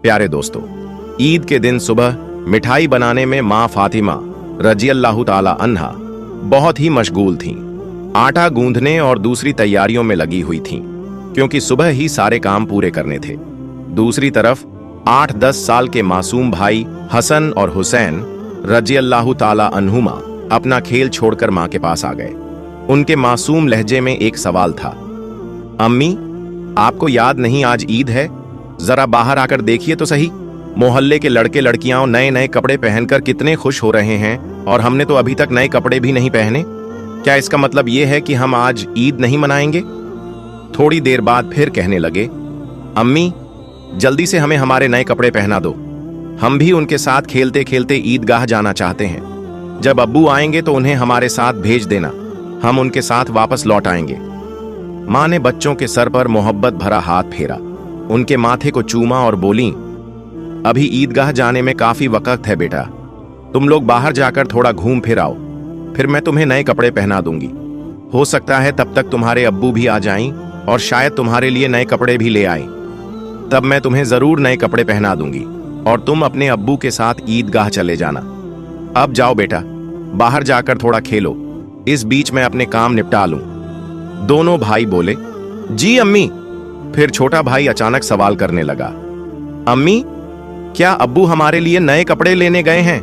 प्यारे दोस्तों, ईद के दिन सुबह मिठाई बनाने में माँ फातिमा रज़ियल्लाहु ताला अन्हा बहुत ही मशगूल थीं। आटा गूंदने और दूसरी तैयारियों में लगी हुई थीं, क्योंकि सुबह ही सारे काम पूरे करने थे। दूसरी तरफ 8-10 साल के मासूम भाई हसन और हुसैन रज़ियल्लाहु ताला अन्हुमा अपना खेल छोड़कर माँ के पास आ गए। उनके मासूम लहजे में एक सवाल था, अम्मी, आपको याद नहीं आज ईद है? जरा बाहर आकर देखिए तो सही। मोहल्ले के लड़के लड़कियां नए नए कपड़े पहनकर कितने खुश हो रहे हैं और हमने तो अभी तक नए कपड़े भी नहीं पहने। क्या इसका मतलब ये है कि हम आज ईद नहीं मनाएंगे? थोड़ी देर बाद फिर कहने लगे, अम्मी, जल्दी से हमें हमारे नए कपड़े पहना दो। हम भी उनके साथ खेलते खेलते ईदगाह जाना चाहते हैं। जब अब्बू आएंगे तो उन्हें हमारे साथ भेज देना, हम उनके साथ वापस लौट आएंगे। माँ ने बच्चों के सर पर मोहब्बत भरा हाथ फेरा, उनके माथे को चूमा और बोली, अभी ईदगाह जाने में काफी वक्त है बेटा, तुम लोग बाहर जाकर थोड़ा घूम फिर आओ, फिर मैं तुम्हें नए कपड़े पहना दूंगी। हो सकता है तब तक तुम्हारे अब्बू भी आ जाएं और शायद तुम्हारे लिए नए कपड़े भी ले आएं। तब मैं तुम्हें जरूर नए कपड़े पहना दूंगी और तुम अपने अब्बू के साथ ईदगाह चले जाना। अब जाओ बेटा, बाहर जाकर थोड़ा खेलो, इस बीच मैं अपने काम निपटा लूं। दोनों भाई बोले, जी अम्मी। फिर छोटा भाई अचानक सवाल करने लगा, अम्मी, क्या अब्बू हमारे लिए नए कपड़े लेने गए हैं?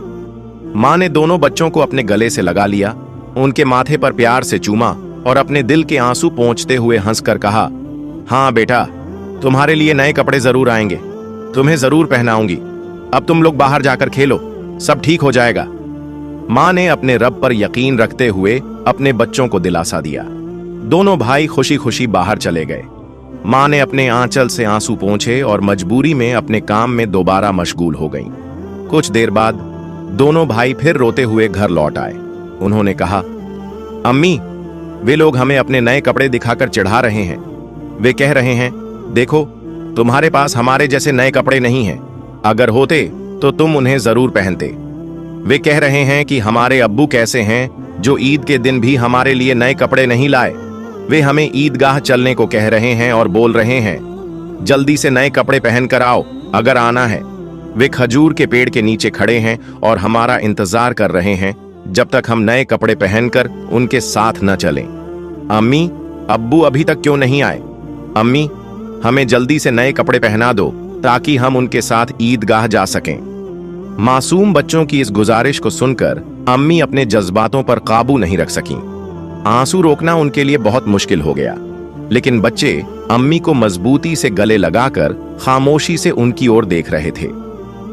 माँ ने दोनों बच्चों को अपने गले से लगा लिया, उनके माथे पर प्यार से चूमा और अपने दिल के आंसू पोंछते हुए हंसकर कहा, हाँ बेटा, तुम्हारे लिए नए कपड़े जरूर आएंगे, तुम्हें जरूर पहनाऊंगी। अब तुम लोग बाहर जाकर खेलो, सब ठीक हो जाएगा। माँ ने अपने रब पर यकीन रखते हुए अपने बच्चों को दिलासा दिया। दोनों भाई खुशी खुशी बाहर चले गए। माँ ने अपने आंचल से आंसू पोंछे और मजबूरी में अपने काम में दोबारा मशगूल हो गईं। कुछ देर बाद दोनों भाई फिर रोते हुए घर लौट आए। उन्होंने कहा, अम्मी, वे लोग हमें अपने नए कपड़े दिखाकर चिढ़ा रहे हैं। वे कह रहे हैं, देखो, तुम्हारे पास हमारे जैसे नए कपड़े नहीं हैं, अगर होते तो तुम उन्हें जरूर पहनते। वे कह रहे हैं कि हमारे अब्बू कैसे हैं जो ईद के दिन भी हमारे लिए नए कपड़े नहीं लाए। वे हमें ईदगाह चलने को कह रहे हैं और बोल रहे हैं, जल्दी से नए कपड़े पहनकर आओ अगर आना है। वे खजूर के पेड़ के नीचे खड़े हैं और हमारा इंतजार कर रहे हैं जब तक हम नए कपड़े पहनकर उनके साथ न चलें। अम्मी, अब्बू अभी तक क्यों नहीं आए? अम्मी, हमें जल्दी से नए कपड़े पहना दो ताकि हम उनके साथ ईदगाह जा सकें। मासूम बच्चों की इस गुजारिश को सुनकर अम्मी अपने जज्बातों पर काबू नहीं रख सकीं। आंसू रोकना उनके लिए बहुत मुश्किल हो गया, लेकिन बच्चे अम्मी को मजबूती से गले लगाकर खामोशी से उनकी ओर देख रहे थे।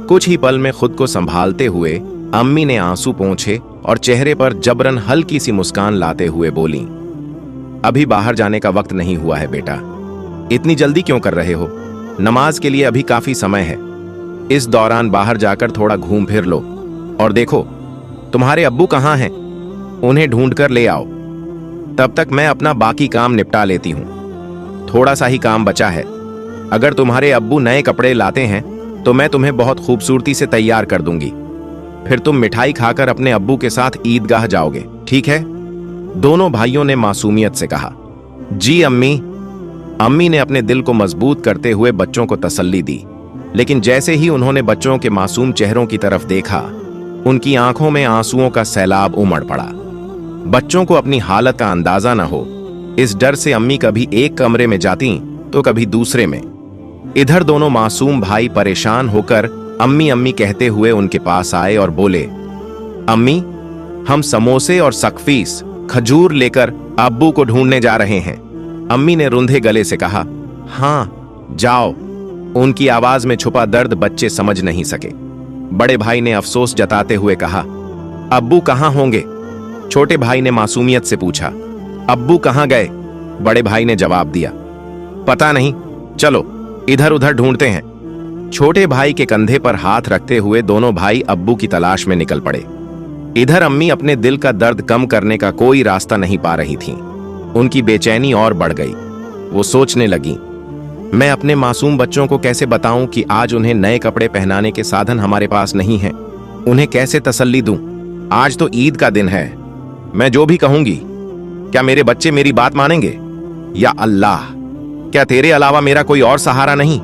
कुछ ही पल में खुद को संभालते हुए अम्मी ने आंसू पोंछे और चेहरे पर जबरन हल्की सी मुस्कान लाते हुए बोली, अभी बाहर जाने का वक्त नहीं हुआ है बेटा, इतनी जल्दी क्यों कर रहे हो? नमाज के लिए अभी काफी समय है। इस दौरान बाहर जाकर थोड़ा घूम फिर लो और देखो तुम्हारे अब्बू कहाँ हैं, उन्हें ढूंढकर ले आओ। तब तक मैं अपना बाकी काम निपटा लेती हूँ। थोड़ा सा ही काम बचा है। अगर तुम्हारे अब्बू नए कपड़े लाते हैं तो मैं तुम्हें बहुत खूबसूरती से तैयार कर दूंगी, फिर तुम मिठाई खाकर अपने अब्बू के साथ ईदगाह जाओगे, ठीक है? दोनों भाइयों ने मासूमियत से कहा, जी अम्मी। अम्मी ने अपने दिल को मजबूत करते हुए बच्चों को तसल्ली दी, लेकिन जैसे ही उन्होंने बच्चों के मासूम चेहरों की तरफ देखा, उनकी आंखों में आंसुओं का सैलाब उमड़ पड़ा। बच्चों को अपनी हालत का अंदाजा न हो, इस डर से अम्मी कभी एक कमरे में जाती तो कभी दूसरे में। इधर दोनों मासूम भाई परेशान होकर अम्मी अम्मी कहते हुए उनके पास आए और बोले, अम्मी, हम समोसे और सकफीस खजूर लेकर अब्बू को ढूंढने जा रहे हैं। अम्मी ने रुंधे गले से कहा, हाँ जाओ। उनकी आवाज में छुपा दर्द बच्चे समझ नहीं सके। बड़े भाई ने अफसोस जताते हुए कहा, अब्बू कहाँ होंगे? छोटे भाई ने मासूमियत से पूछा, अब्बू कहाँ गए? बड़े भाई ने जवाब दिया, पता नहीं, चलो इधर उधर ढूंढते हैं। छोटे भाई के कंधे पर हाथ रखते हुए दोनों भाई अब्बू की तलाश में निकल पड़े। इधर अम्मी अपने दिल का दर्द कम करने का कोई रास्ता नहीं पा रही थीं। उनकी बेचैनी और बढ़ गई। वो सोचने लगी, मैं अपने मासूम बच्चों को कैसे बताऊं कि आज उन्हें नए कपड़े पहनाने के साधन हमारे पास नहीं हैं? उन्हें कैसे तसल्ली दूं? आज तो ईद का दिन है, मैं जो भी कहूंगी, क्या मेरे बच्चे मेरी बात मानेंगे? या अल्लाह, क्या तेरे अलावा मेरा कोई और सहारा नहीं?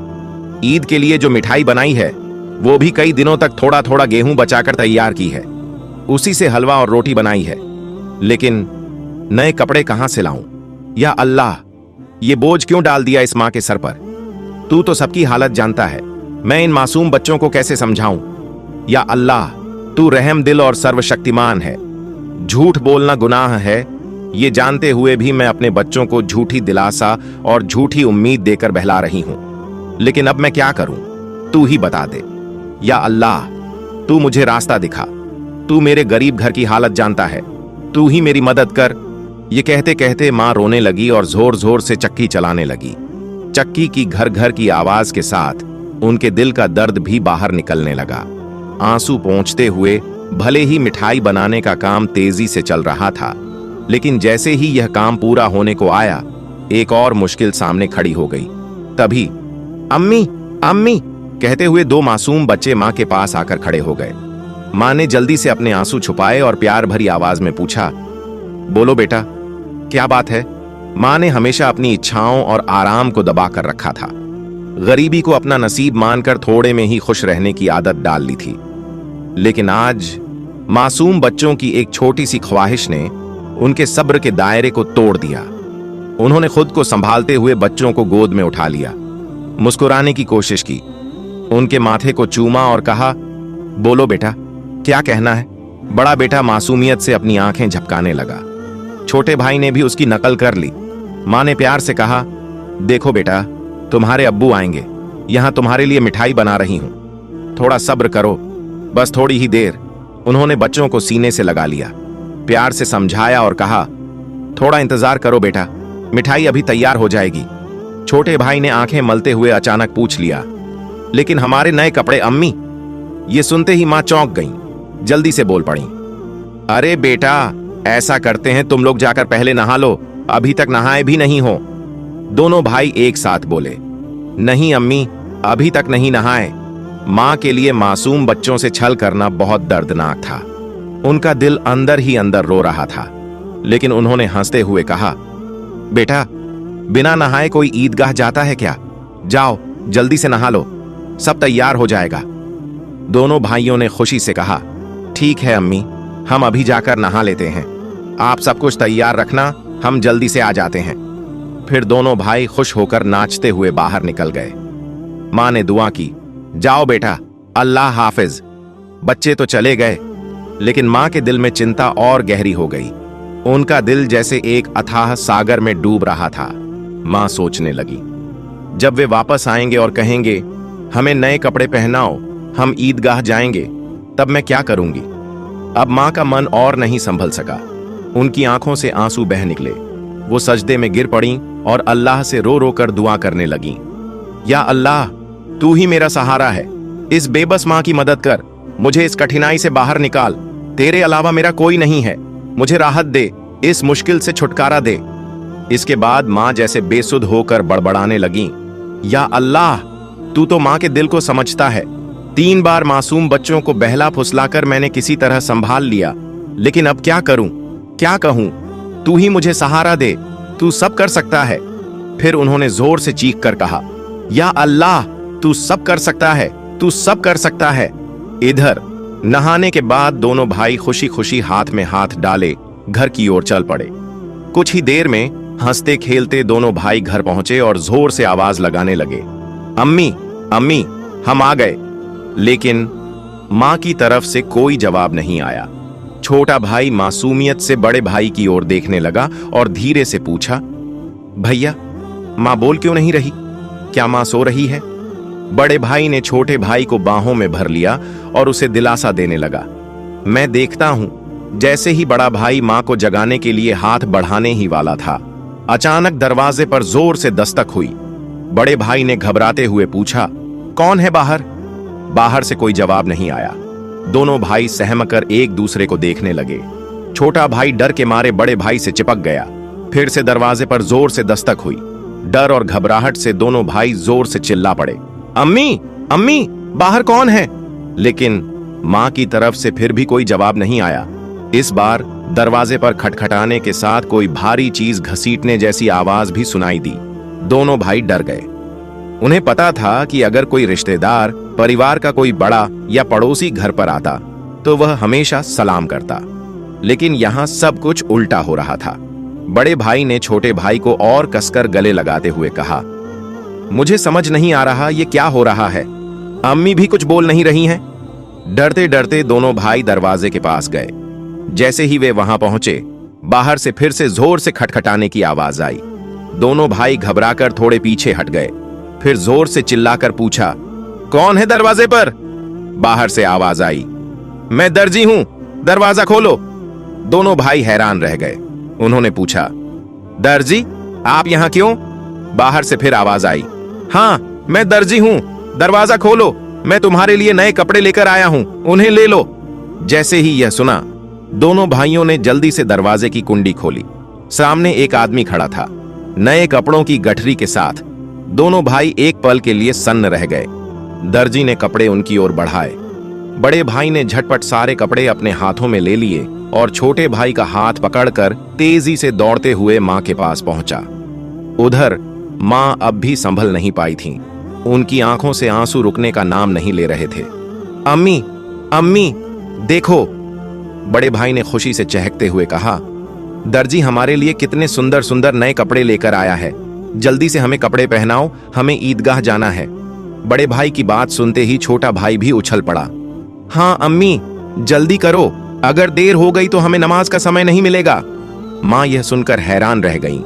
ईद के लिए जो मिठाई बनाई है वो भी कई दिनों तक थोड़ा थोड़ा गेहूं बचाकर तैयार की है, उसी से हलवा और रोटी बनाई है। लेकिन नए कपड़े कहां से लाऊं? या अल्लाह, ये बोझ क्यों डाल दिया इस मां के सर पर? तू तो सबकी हालत जानता है, मैं इन मासूम बच्चों को कैसे समझाऊं? या अल्लाह, तू रहम दिल और सर्वशक्तिमान है। झूठ बोलना गुनाह है, ये जानते हुए भी मैं अपने बच्चों को झूठी दिलासा और झूठी उम्मीद देकर बहला रही हूं। लेकिन अब मैं क्या करूं? तू ही बता दे। या अल्लाह, तू मुझे रास्ता दिखा। तू मेरे गरीब घर की हालत जानता है, तू ही मेरी मदद कर। ये कहते कहते मां रोने लगी और जोर जोर से चक्की चलाने लगी। चक्की की घर घर की आवाज के साथ उनके दिल का दर्द भी बाहर निकलने लगा। आंसू पोंछते हुए भले ही मिठाई बनाने का काम तेजी से चल रहा था, लेकिन जैसे ही यह काम पूरा होने को आया, एक और मुश्किल सामने खड़ी हो गई। तभी अम्मी अम्मी कहते हुए दो मासूम बच्चे मां के पास आकर खड़े हो गए। मां ने जल्दी से अपने आंसू छुपाए और प्यार भरी आवाज में पूछा, बोलो बेटा, क्या बात है? मां ने हमेशा अपनी इच्छाओं और आराम को दबा कर रखा था। गरीबी को अपना नसीब मानकर थोड़े में ही खुश रहने की आदत डाल ली थी। लेकिन आज मासूम बच्चों की एक छोटी सी ख्वाहिश ने उनके सब्र के दायरे को तोड़ दिया। उन्होंने खुद को संभालते हुए बच्चों को गोद में उठा लिया, मुस्कुराने की कोशिश की, उनके माथे को चूमा और कहा, बोलो बेटा, क्या कहना है? बड़ा बेटा मासूमियत से अपनी आंखें झपकाने लगा। छोटे भाई ने भी उसकी नकल कर ली। मां ने प्यार से कहा, देखो बेटा, तुम्हारे अब्बू आएंगे, यहां तुम्हारे लिए मिठाई बना रही हूं, थोड़ा सब्र करो, बस थोड़ी ही देर। उन्होंने बच्चों को सीने से लगा लिया, प्यार से समझाया और कहा, थोड़ा इंतजार करो बेटा, मिठाई अभी तैयार हो जाएगी। छोटे भाई ने आंखें मलते हुए अचानक पूछ लिया, लेकिन हमारे नए कपड़े अम्मी? ये सुनते ही मां चौंक गईं, जल्दी से बोल पड़ी, अरे बेटा, ऐसा करते हैं, तुम लोग जाकर पहले नहा लो, अभी तक नहाए भी नहीं हो। दोनों भाई एक साथ बोले, नहीं अम्मी, अभी तक नहीं नहाए। मां के लिए मासूम बच्चों से छल करना बहुत दर्दनाक था। उनका दिल अंदर ही अंदर रो रहा था। लेकिन उन्होंने हंसते हुए कहा, बेटा, बिना नहाए कोई ईदगाह जाता है क्या? जाओ जल्दी से नहा लो, सब तैयार हो जाएगा। दोनों भाइयों ने खुशी से कहा, ठीक है अम्मी, हम अभी जाकर नहा लेते हैं, आप सब कुछ तैयार रखना, हम जल्दी से आ जाते हैं। फिर दोनों भाई खुश होकर नाचते हुए बाहर निकल गए। मां ने दुआ की, जाओ बेटा, अल्लाह हाफिज। बच्चे तो चले गए, लेकिन मां के दिल में चिंता और गहरी हो गई। उनका दिल जैसे एक अथाह सागर में डूब रहा था। मां सोचने लगी, जब वे वापस आएंगे और कहेंगे, हमें नए कपड़े पहनाओ, हम ईदगाह जाएंगे, तब मैं क्या करूंगी? अब मां का मन और नहीं संभल सका। उनकी आंखों से आंसू बह निकले। वो सजदे में गिर पड़ी और अल्लाह से रो रो कर दुआ करने लगी, या अल्लाह, तू ही मेरा सहारा है, इस बेबस मां की मदद कर, मुझे इस कठिनाई से बाहर निकाल, तेरे अलावा मेरा कोई नहीं है, मुझे राहत दे, इस मुश्किल से छुटकारा दे। इसके बाद मां जैसे बेसुध होकर बड़बड़ाने लगी, या अल्लाह, तू तो मां के दिल को समझता है। 3 बार मासूम बच्चों को बहला फुसलाकर मैंने किसी तरह संभाल लिया, लेकिन अब क्या करूं, क्या कहूं? तू ही मुझे सहारा दे, तू सब कर सकता है। फिर उन्होंने जोर से चीख कर कहा, या अल्लाह, तू सब कर सकता है, तू सब कर सकता है। इधर नहाने के बाद दोनों भाई खुशी खुशी हाथ में हाथ डाले घर की ओर चल पड़े। कुछ ही देर में हंसते खेलते दोनों भाई घर पहुंचे और जोर से आवाज लगाने लगे, अम्मी अम्मी, हम आ गए। लेकिन मां की तरफ से कोई जवाब नहीं आया। छोटा भाई मासूमियत से बड़े भाई की ओर देखने लगा और धीरे से पूछा, भैया, मां बोल क्यों नहीं रही? क्या मां सो रही है? बड़े भाई ने छोटे भाई को बाहों में भर लिया और उसे दिलासा देने लगा। मैं देखता हूं। जैसे ही बड़ा भाई मां को जगाने के लिए हाथ बढ़ाने ही वाला था, अचानक दरवाजे पर जोर से दस्तक हुई। बड़े भाई ने घबराते हुए पूछा, कौन है बाहर? बाहर से कोई जवाब नहीं आया। दोनों भाई सहमकर एक दूसरे को देखने लगे। छोटा भाई डर के मारे बड़े भाई से चिपक गया। फिर से दरवाजे पर जोर से दस्तक हुई। डर और घबराहट से दोनों भाई जोर से चिल्ला पड़े, अम्मी अम्मी, बाहर कौन है? लेकिन मां की तरफ से फिर भी कोई जवाब नहीं आया। इस बार दरवाजे पर खटखटाने के साथ कोई भारी चीज घसीटने जैसी आवाज भी सुनाई दी। दोनों भाई डर गए। उन्हें पता था कि अगर कोई रिश्तेदार, परिवार का कोई बड़ा या पड़ोसी घर पर आता तो वह हमेशा सलाम करता, लेकिन यहां सब कुछ उल्टा हो रहा था। बड़े भाई ने छोटे भाई को और कसकर गले लगाते हुए कहा, मुझे समझ नहीं आ रहा ये क्या हो रहा है। अम्मी भी कुछ बोल नहीं रही हैं। डरते डरते दोनों भाई दरवाजे के पास गए। जैसे ही वे वहां पहुंचे, बाहर से फिर से जोर से खटखटाने की आवाज आई। दोनों भाई घबराकर थोड़े पीछे हट गए। फिर जोर से चिल्लाकर पूछा, कौन है दरवाजे पर? बाहर से आवाज आई, मैं दर्जी हूं, दरवाजा खोलो। दोनों भाई हैरान रह गए। उन्होंने पूछा, दर्जी, आप यहां क्यों? बाहर से फिर आवाज आई, हां, मैं दर्जी हूं, दरवाजा खोलो, मैं तुम्हारे लिए नए कपड़े लेकर आया हूं, उन्हें ले लो। जैसे ही यह सुना, दोनों भाइयों ने जल्दी से दरवाजे की कुंडी खोली। सामने एक आदमी खड़ा था, नए कपड़ों की गठरी के साथ। दोनों भाई एक पल के लिए सन्न रह गए। दर्जी ने कपड़े उनकी ओर बढ़ाए। बड़े भाई ने झटपट सारे कपड़े अपने हाथों में ले लिए और छोटे भाई का हाथ पकड़कर तेजी से दौड़ते हुए मां के पास पहुंचा। उधर मां अब भी संभल नहीं पाई थीं। उनकी आंखों से आंसू रुकने का नाम नहीं ले रहे थे। अम्मी, अम्मी, देखो, बड़े भाई ने खुशी से चहकते हुए कहा, दर्जी हमारे लिए कितने सुंदर सुंदर नए कपड़े लेकर आया है। जल्दी से हमें कपड़े पहनाओ, हमें ईदगाह जाना है। बड़े भाई की बात सुनते ही छोटा भाई भी उछल पड़ा। हाँ अम्मी, जल्दी करो, अगर देर हो गई तो हमें नमाज का समय नहीं मिलेगा। मां यह सुनकर हैरान रह गईं।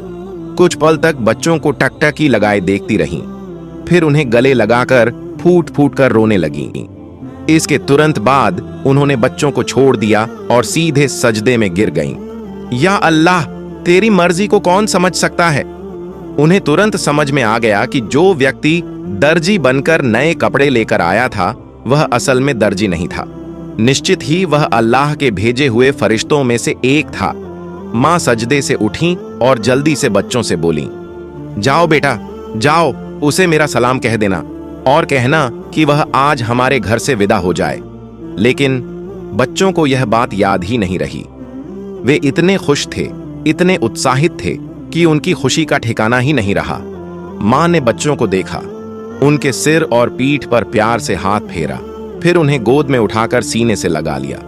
कुछ पल तक बच्चों को टकटकी लगाए देखती रहीं, फिर उन्हें गले लगाकर फूट फूट कर रोने लगीं। इसके तुरंत बाद उन्होंने बच्चों को छोड़ दिया और सीधे सजदे में गिर गईं। या अल्लाह, तेरी मर्जी को कौन समझ सकता है। उन्हें तुरंत समझ में आ गया कि जो व्यक्ति दर्जी बनकर नए कपड़े लेकर आया था वह असल में दर्जी नहीं था। निश्चित ही वह अल्लाह के भेजे हुए फरिश्तों में से एक था। मां सजदे से उठी और जल्दी से बच्चों से बोली, जाओ बेटा, जाओ, उसे मेरा सलाम कह देना और कहना कि वह आज हमारे घर से विदा हो जाए। लेकिन बच्चों को यह बात याद ही नहीं रही। वे इतने खुश थे, इतने उत्साहित थे कि उनकी खुशी का ठिकाना ही नहीं रहा। मां ने बच्चों को देखा, उनके सिर और पीठ पर प्यार से हाथ फेरा, फिर उन्हें गोद में उठाकर सीने से लगा लिया,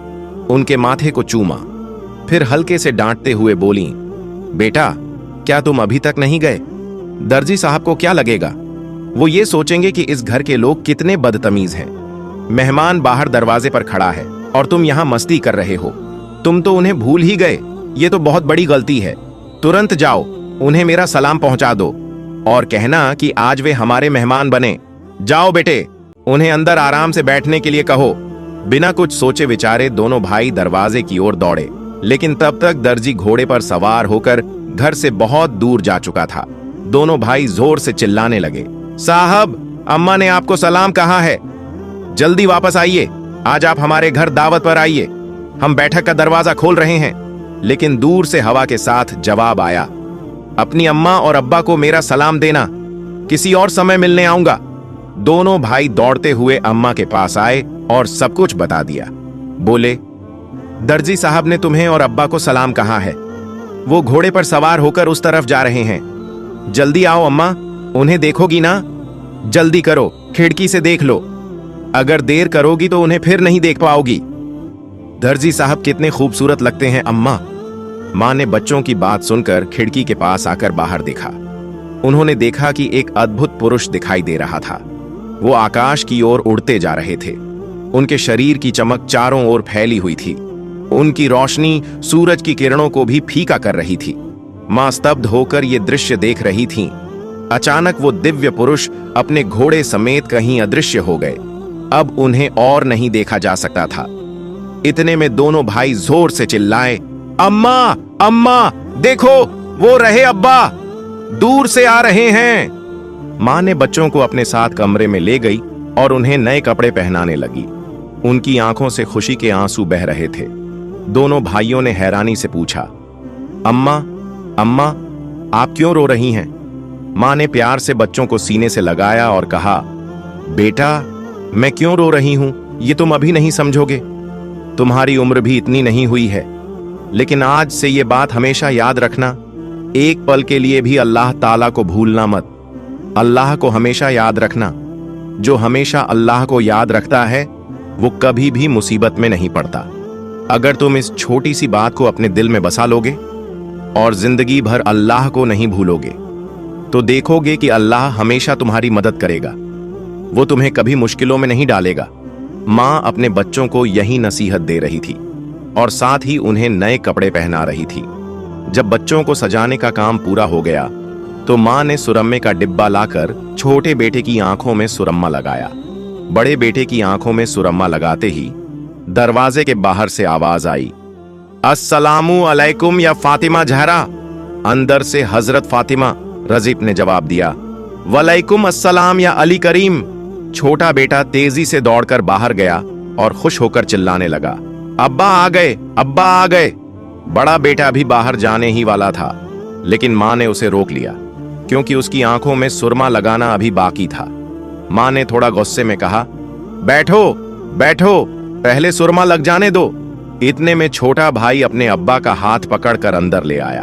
उनके माथे को चूमा, फिर हल्के से डांटते हुए बोली, बेटा, क्या तुम अभी तक नहीं गए? दर्जी साहब को क्या लगेगा? वो ये सोचेंगे कि इस घर के लोग कितने बदतमीज हैं। मेहमान बाहर दरवाजे पर खड़ा है और तुम यहां मस्ती कर रहे हो। तुम तो उन्हें भूल ही गए। ये तो बहुत बड़ी गलती है। तुरंत जाओ, उन्हें मेरा सलाम पहुंचा दो और कहना कि आज वे हमारे मेहमान बने। जाओ बेटे, उन्हें अंदर आराम से बैठने के लिए कहो। बिना कुछ सोचे विचारे दोनों भाई दरवाजे की ओर दौड़े, लेकिन तब तक दर्जी घोड़े पर सवार होकर घर से बहुत दूर जा चुका था। दोनों भाई जोर से चिल्लाने लगे, साहब, अम्मा ने आपको सलाम कहा है, जल्दी वापस आइए, आज आप हमारे घर दावत पर आइए, हम बैठक का दरवाजा खोल रहे हैं। लेकिन दूर से हवा के साथ जवाब आया, अपनी अम्मा और अब्बा को मेरा सलाम देना, किसी और समय मिलने आऊंगा। दोनों भाई दौड़ते हुए अम्मा के पास आए और सब कुछ बता दिया। बोले, दर्जी साहब ने तुम्हें और अब्बा को सलाम कहा है, वो घोड़े पर सवार होकर उस तरफ जा रहे हैं। जल्दी आओ अम्मा, उन्हें देखोगी ना? जल्दी करो, खिड़की से देख लो, अगर देर करोगी तो उन्हें फिर नहीं देख पाओगी। दर्जी साहब कितने खूबसूरत लगते हैं अम्मा। मां ने बच्चों की बात सुनकर खिड़की के पास आकर बाहर देखा। उन्होंने देखा कि एक अद्भुत पुरुष दिखाई दे रहा था। वो आकाश की ओर उड़ते जा रहे थे। उनके शरीर की चमक चारों ओर फैली हुई थी। उनकी रोशनी सूरज की किरणों को भी फीका कर रही थी। मां स्तब्ध होकर ये दृश्य देख रही थीं। अचानक वो दिव्य पुरुष अपने घोड़े समेत कहीं अदृश्य हो गए। अब उन्हें और नहीं देखा जा सकता था। इतने में दोनों भाई जोर से चिल्लाए, अम्मा, अम्मा, देखो, वो रहे अब्बा, दूर से आ रहे हैं। मां ने बच्चों को अपने साथ कमरे में ले गई और उन्हें नए कपड़े पहनाने लगी। उनकी आंखों से खुशी के आंसू बह रहे थे। दोनों भाइयों ने हैरानी से पूछा, अम्मा, अम्मा, आप क्यों रो रही हैं? मां ने प्यार से बच्चों को सीने से लगाया और कहा, बेटा, मैं क्यों रो रही हूं ये तुम अभी नहीं समझोगे। तुम्हारी उम्र भी इतनी नहीं हुई है, लेकिन आज से ये बात हमेशा याद रखना, एक पल के लिए भी अल्लाह ताला को भूलना मत। अल्लाह को हमेशा याद रखना। जो हमेशा अल्लाह को याद रखता है वो कभी भी मुसीबत में नहीं पड़ता। अगर तुम इस छोटी सी बात को अपने दिल में बसा लोगे और जिंदगी भर अल्लाह को नहीं भूलोगे तो देखोगे कि अल्लाह हमेशा तुम्हारी मदद करेगा। वो तुम्हें कभी मुश्किलों में नहीं डालेगा। माँ अपने बच्चों को यही नसीहत दे रही थी और साथ ही उन्हें नए कपड़े पहना रही थी। जब बच्चों को सजाने का काम पूरा हो गया तो माँ ने सुरम्मे का डिब्बा लाकर छोटे बेटे की आंखों में सुरम्मा लगाया। बड़े बेटे की आंखों में सुरम्मा लगाते ही दरवाजे के बाहर से आवाज आई, अस्सलामु अलैकुम या फातिमा जहरा। अंदर से हजरत फातिमा रजीब ने जवाब दिया, वलैकुम अस्सलाम या अली करीम। छोटा बेटा तेजी से दौड़कर बाहर गया और खुश होकर चिल्लाने लगा, अब्बा आ गए, अब्बा आ गए। बड़ा बेटा भी बाहर जाने ही वाला था, लेकिन माँ ने उसे रोक लिया क्योंकि उसकी आंखों में सुरमा लगाना अभी बाकी था। माँ ने थोड़ा गुस्से में कहा, बैठो बैठो, पहले सुरमा लग जाने दो। इतने में छोटा भाई अपने अब्बा का हाथ पकड़कर अंदर ले आया।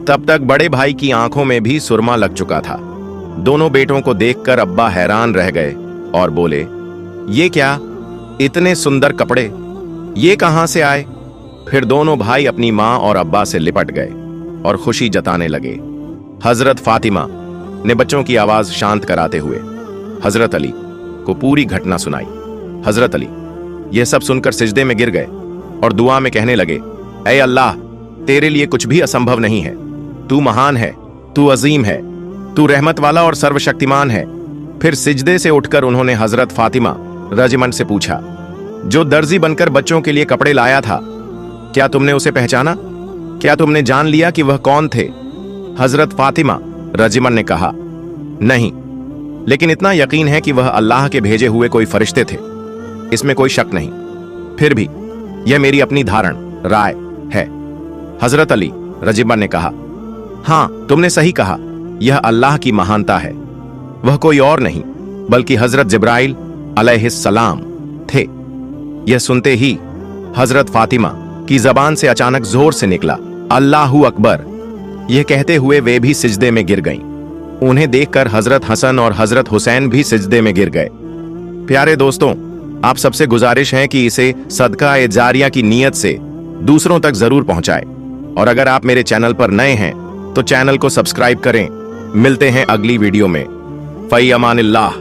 तब तक बड़े भाई की आंखों में भी सुरमा लग चुका था। दोनों बेटों को देखकर अब्बा हैरान रह गए और बोले, ये क्या, इतने सुंदर कपड़े, ये कहां से आए? फिर दोनों भाई अपनी माँ और अब्बा से लिपट गए और खुशी जताने लगे। हजरत फातिमा ने बच्चों की आवाज शांत कराते हुए हजरत अली को पूरी घटना सुनाई। हजरत अली यह सब सुनकर सिजदे में गिर गए और दुआ में कहने लगे, ऐ अल्लाह, तेरे लिए कुछ भी असंभव नहीं है। तू महान है, तू अजीम है, तू रहमत वाला और सर्वशक्तिमान है। फिर सिजदे से उठकर उन्होंने हजरत फातिमा रजमन से पूछा, जो दर्जी बनकर बच्चों के लिए कपड़े लाया था, क्या तुमने उसे पहचाना? क्या तुमने जान लिया कि वह कौन थे? हजरत फातिमा रजमन ने कहा, नहीं, लेकिन इतना यकीन है कि वह अल्लाह के भेजे हुए कोई फरिश्ते थे, इसमें कोई शक नहीं। फिर भी यह मेरी अपनी धारण राय है। हजरत अली रजिबन ने कहा, हां, तुमने सही कहा, यह अल्लाह की महानता है। वह कोई और नहीं बल्कि हजरत जिब्राइल अलैहिस्सलाम थे। यह सुनते ही हजरत फातिमा की जबान से अचानक जोर से निकला, अल्लाहू अकबर। यह कहते हुए वे भी सिजदे में गिर गईं। उन्हें देखकर हजरत हसन और हजरत हुसैन भी सिजदे में गिर गए। प्यारे दोस्तों, आप सबसे गुजारिश है कि इसे सदका ए जारिया की नीयत से दूसरों तक जरूर पहुंचाएं। और अगर आप मेरे चैनल पर नए हैं तो चैनल को सब्सक्राइब करें। मिलते हैं अगली वीडियो में। फई अमानिल्लाह।